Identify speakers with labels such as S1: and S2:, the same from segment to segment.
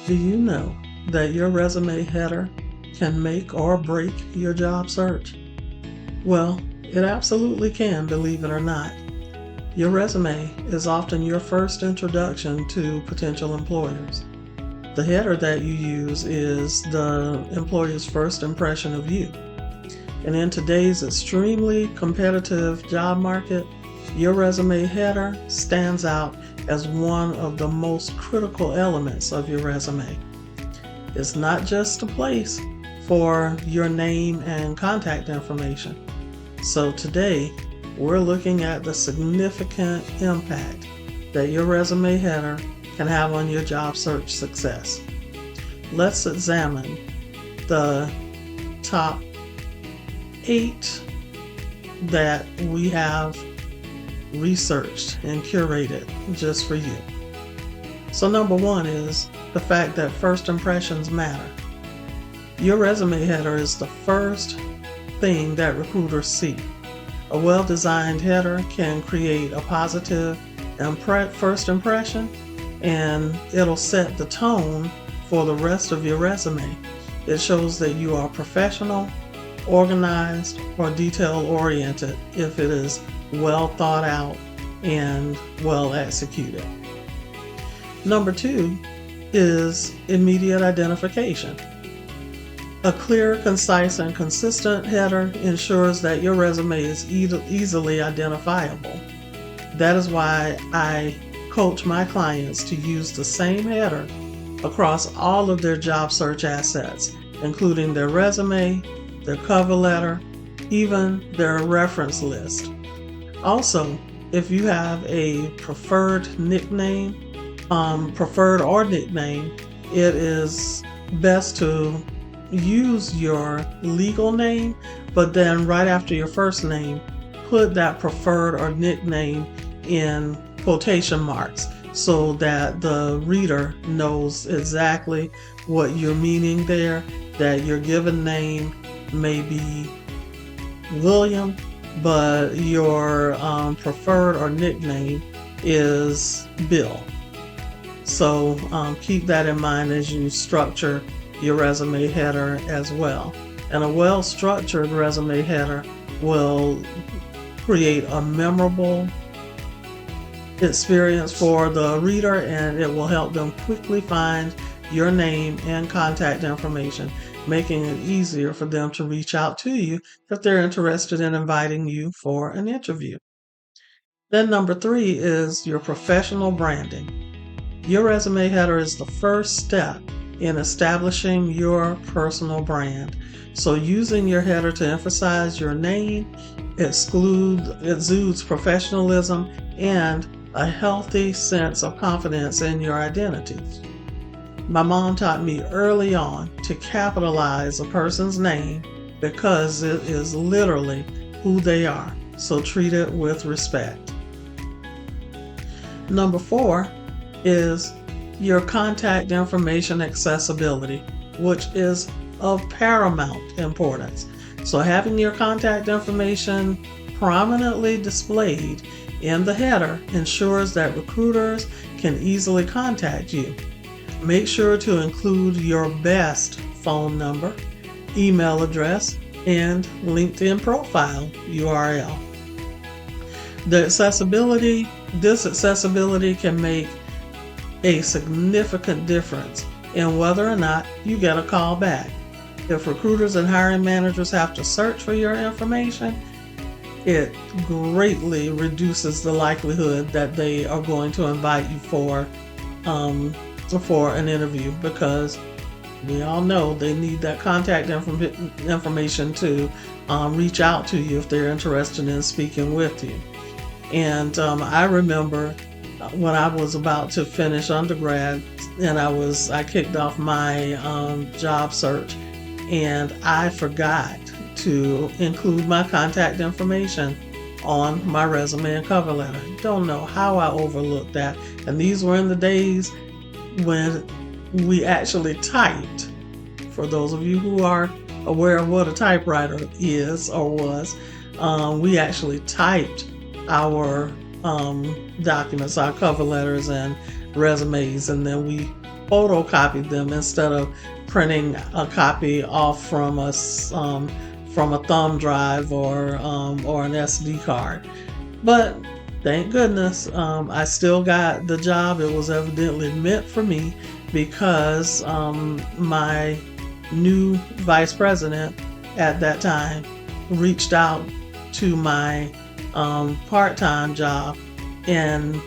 S1: Do you know that your resume header can make or break your job search? Well, it absolutely can, believe it or not. Your resume is often your first introduction to potential employers. The header that you use is the employer's first impression of you. And in today's extremely competitive job market, your resume header stands out as one of the most critical elements of your resume. It's not just a place for your name and contact information. So today, we're looking at the significant impact that your resume header can have on your job search success. Let's examine the top 8 that we have researched and curated just for you. So number 1 is the fact that first impressions matter. Your resume header is the first thing that recruiters see. A well-designed header can create a positive first impression, and it'll set the tone for the rest of your resume. It shows that you are professional, organized, or detail-oriented if it is well thought out and well executed. Number 2 is immediate identification. A clear, concise, and consistent header ensures that your resume is easily identifiable. That is why I coach my clients to use the same header across all of their job search assets, including their resume, their cover letter, even their reference list. Also, if you have a preferred or nickname, it is best to use your legal name, but then right after your first name, put that preferred or nickname in quotation marks so that the reader knows exactly what you're meaning there, that your given name may be William, but your preferred or nickname is Bill. So keep that in mind as you structure your resume header as well. And a well-structured resume header will create a memorable experience for the reader, and it will help them quickly find your name and contact information, making it easier for them to reach out to you if they're interested in inviting you for an interview. Then number 3 is your professional branding. Your resume header is the first step in establishing your personal brand. So using your header to emphasize your name exudes professionalism and a healthy sense of confidence in your identity. My mom taught me early on to capitalize a person's name because it is literally who they are. So treat it with respect. Number 4 is your contact information accessibility, which is of paramount importance. So having your contact information prominently displayed in the header ensures that recruiters can easily contact you. Make sure to include your best phone number, email address, and LinkedIn profile URL. This accessibility can make a significant difference in whether or not you get a call back. If recruiters and hiring managers have to search for your information, it greatly reduces the likelihood that they are going to invite you for an interview, because we all know they need that contact information to reach out to you if they're interested in speaking with you. And I remember when I was about to finish undergrad and I kicked off my job search, and I forgot to include my contact information on my resume and cover letter. Don't know how I overlooked that. And these were in the days when we actually typed. For those of you who are aware of what a typewriter is or was, we actually typed our documents, our cover letters and resumes, and then we photocopied them instead of printing a copy off from from a thumb drive or an SD card. But thank goodness, I still got the job. It was evidently meant for me because my new vice president at that time reached out to my part-time job and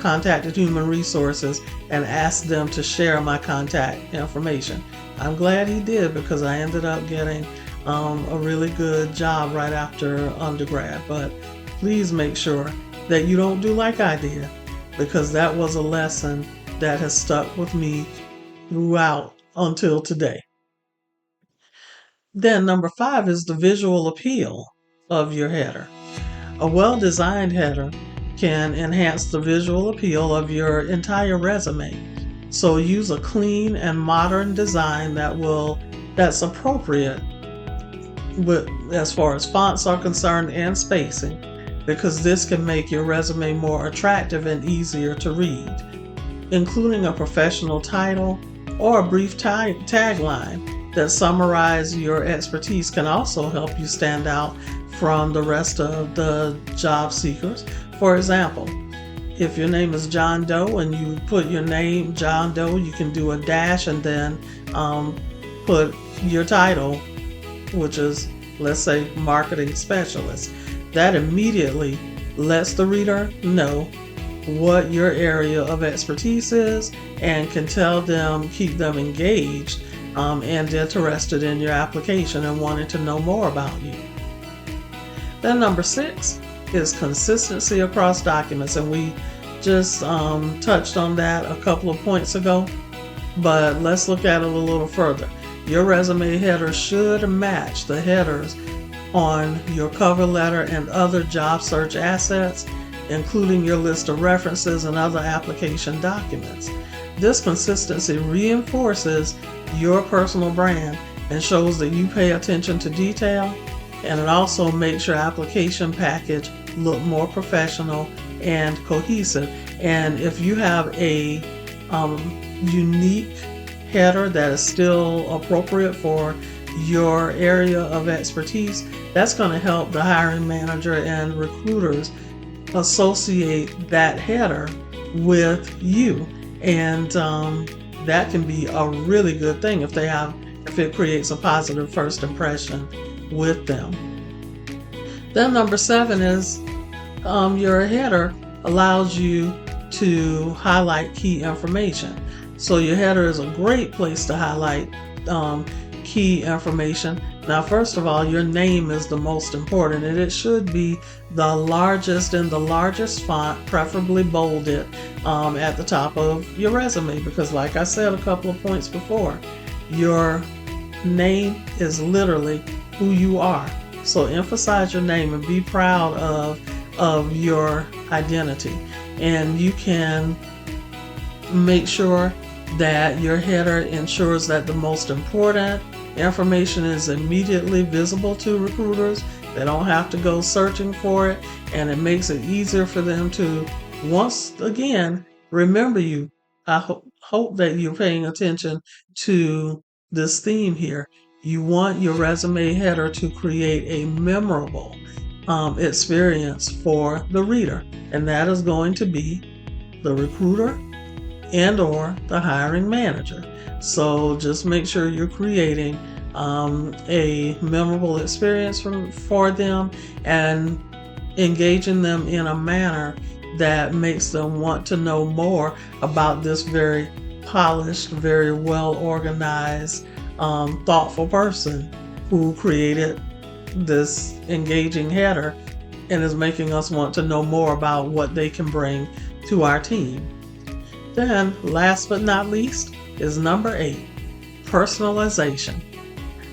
S1: contacted Human Resources and asked them to share my contact information. I'm glad he did because I ended up getting a really good job right after undergrad. But please make sure that you don't do like I did, because that was a lesson that has stuck with me throughout until today. Then number 5 is the visual appeal of your header. A well-designed header can enhance the visual appeal of your entire resume. So use a clean and modern design that's appropriate as far as fonts are concerned and spacing, because this can make your resume more attractive and easier to read. Including a professional title or a brief tagline that summarize your expertise can also help you stand out from the rest of the job seekers. For example, if your name is John Doe and you put your name John Doe, you can do a dash and then put your title, which is, let's say, marketing specialist. That immediately lets the reader know what your area of expertise is and can keep them engaged and interested in your application and wanting to know more about you. Then number 6 is consistency across documents, and we just touched on that a couple of points ago, but let's look at it a little further. Your resume header should match the headers on your cover letter and other job search assets, including your list of references and other application documents. This consistency reinforces your personal brand and shows that you pay attention to detail, and it also makes your application package look more professional and cohesive. And if you have a unique header that is still appropriate for your area of expertise, that's going to help the hiring manager and recruiters associate that header with you. And that can be a really good thing if it creates a positive first impression with them. Then number 7 is your header allows you to highlight key information. So your header is a great place to highlight key information. Now, first of all, your name is the most important, and it should be the largest in the largest font, preferably bolded, at the top of your resume, because like I said a couple of points before, your name is literally who you are. So emphasize your name and be proud of your identity. And you can make sure that your header ensures that the most important information is immediately visible to recruiters. They don't have to go searching for it, and it makes it easier for them to, once again, remember you. I hope that you're paying attention to this theme here. You want your resume header to create a memorable experience for the reader, and that is going to be the recruiter and or the hiring manager. So just make sure you're creating a memorable experience for them and engaging them in a manner that makes them want to know more about this very polished, very well organized, thoughtful person who created this engaging header and is making us want to know more about what they can bring to our team. Then, last but not least, is number 8, personalization.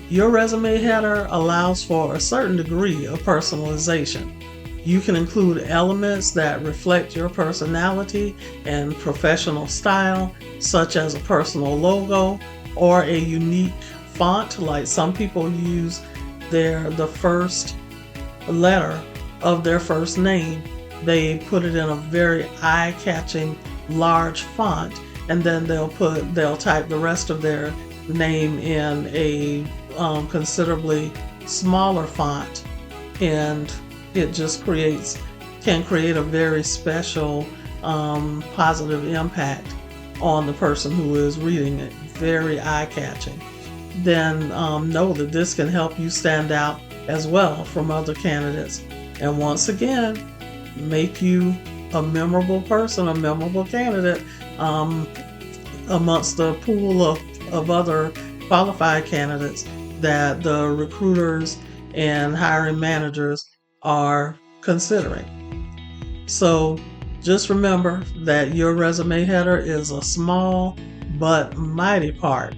S1: Your resume header allows for a certain degree of personalization. You can include elements that reflect your personality and professional style, such as a personal logo or a unique font. Like some people use the first letter of their first name, they put it in a very eye-catching large font, and then they'll type the rest of their name in a considerably smaller font, and it just can create a very special positive impact on the person who is reading it. Very eye-catching. Then know that this can help you stand out as well from other candidates, and once again make you a memorable person, a memorable candidate amongst the pool of other qualified candidates that the recruiters and hiring managers are considering. So just remember that your resume header is a small but mighty part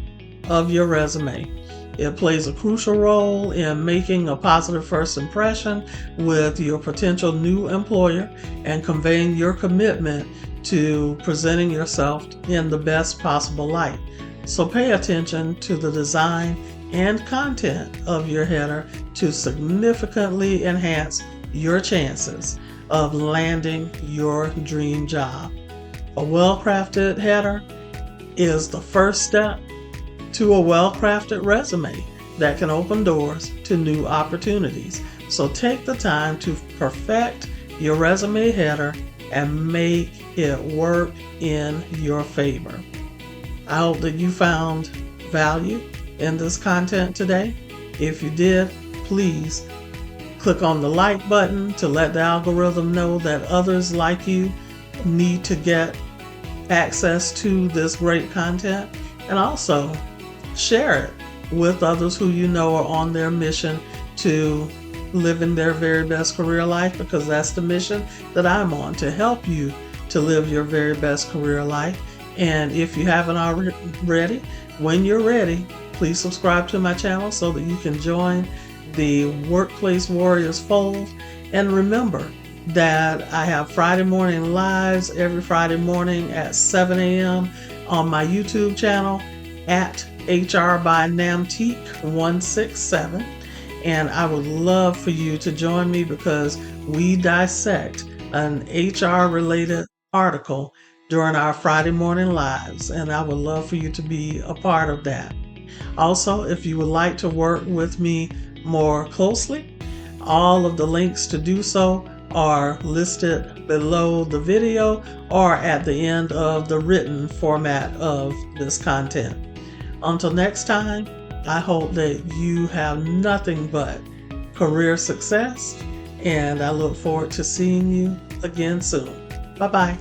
S1: of your resume. It plays a crucial role in making a positive first impression with your potential new employer and conveying your commitment to presenting yourself in the best possible light. So pay attention to the design and content of your header to significantly enhance your chances of landing your dream job. A well-crafted header is the first step to a well-crafted resume that can open doors to new opportunities. So take the time to perfect your resume header and make it work in your favor. I hope that you found value in this content today. If you did, please click on the like button to let the algorithm know that others like you need to get access to this great content, and also share it with others who you know are on their mission to living their very best career life, because that's the mission that I'm on, to help you to live your very best career life. And if you haven't already, when you're ready, please subscribe to my channel so that you can join the Workplace Warriors fold. And remember that I have Friday morning lives every Friday morning at 7 a.m. on my YouTube channel at HR by Nnamtique 167. And I would love for you to join me, because we dissect an HR related article during our Friday morning lives, and I would love for you to be a part of that. Also, if you would like to work with me more closely, all of the links to do so are listed below the video or at the end of the written format of this content. Until next time, I hope that you have nothing but career success, and I look forward to seeing you again soon. Bye-bye.